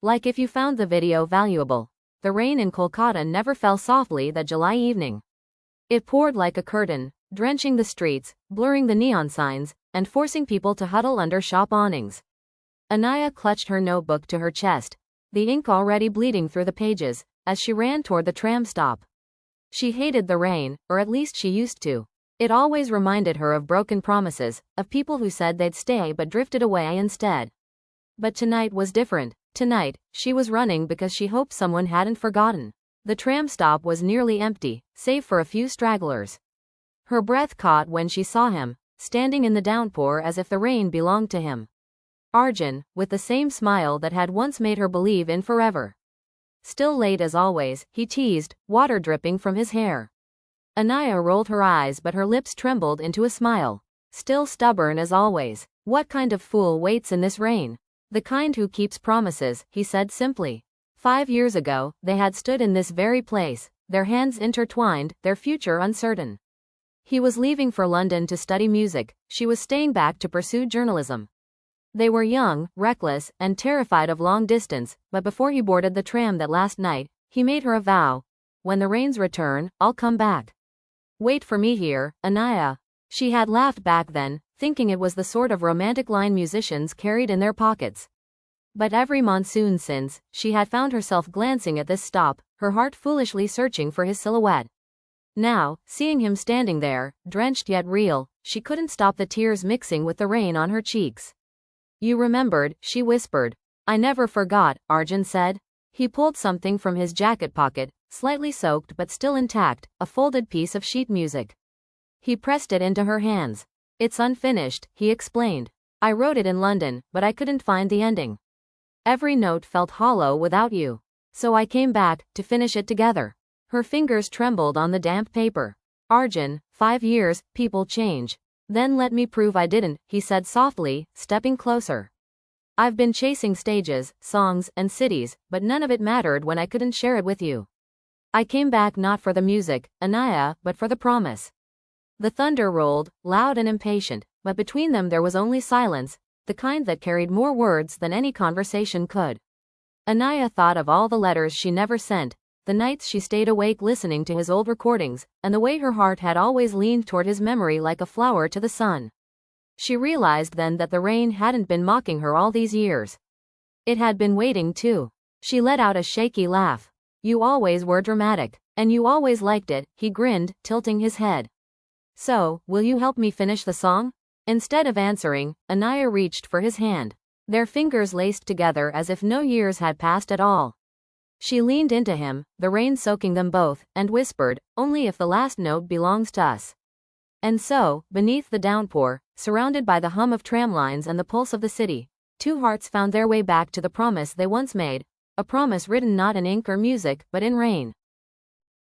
Like if you found the video valuable. The rain in Kolkata never fell softly that July evening. It poured like a curtain, drenching the streets, blurring the neon signs, and forcing people to huddle under shop awnings. Anaya clutched her notebook to her chest, the ink already bleeding through the pages, as she ran toward the tram stop. She hated the rain, or at least she used to. It always reminded her of broken promises, of people who said they'd stay but drifted away instead. But tonight was different. Tonight, she was running because she hoped someone hadn't forgotten. The tram stop was nearly empty, save for a few stragglers. Her breath caught when she saw him, standing in the downpour as if the rain belonged to him. Arjun, with the same smile that had once made her believe in forever. Still late as always, he teased, water dripping from his hair. Anaya rolled her eyes but her lips trembled into a smile. Still stubborn as always. What kind of fool waits in this rain? The kind who keeps promises, he said simply. 5 years ago, they had stood in this very place, their hands intertwined, their future uncertain. He was leaving for London to study music, she was staying back to pursue journalism. They were young, reckless, and terrified of long distance, but before he boarded the tram that last night, he made her a vow. When the rains return, I'll come back. Wait for me here, Anaya. She had laughed back then, thinking it was the sort of romantic line musicians carried in their pockets. But every monsoon since, she had found herself glancing at this stop, her heart foolishly searching for his silhouette. Now, seeing him standing there, drenched yet real, she couldn't stop the tears mixing with the rain on her cheeks. You remembered, she whispered. I never forgot, Arjun said. He pulled something from his jacket pocket, slightly soaked but still intact, a folded piece of sheet music. He pressed it into her hands. It's unfinished, he explained. I wrote it in London, but I couldn't find the ending. Every note felt hollow without you. So I came back, to finish it together. Her fingers trembled on the damp paper. Arjun, 5 years, people change. Then let me prove I didn't, he said softly, stepping closer. I've been chasing stages, songs, and cities, but none of it mattered when I couldn't share it with you. I came back not for the music, Anaya, but for the promise. The thunder rolled, loud and impatient, but between them there was only silence, the kind that carried more words than any conversation could. Anaya thought of all the letters she never sent, the nights she stayed awake listening to his old recordings, and the way her heart had always leaned toward his memory like a flower to the sun. She realized then that the rain hadn't been mocking her all these years. It had been waiting too. She let out a shaky laugh. You always were dramatic, and you always liked it, he grinned, tilting his head. So, will you help me finish the song? Instead of answering, Anaya reached for his hand. Their fingers laced together as if no years had passed at all. She leaned into him, the rain soaking them both, and whispered, only if the last note belongs to us. And so, beneath the downpour, surrounded by the hum of tramlines and the pulse of the city, two hearts found their way back to the promise they once made, a promise written not in ink or music but in rain.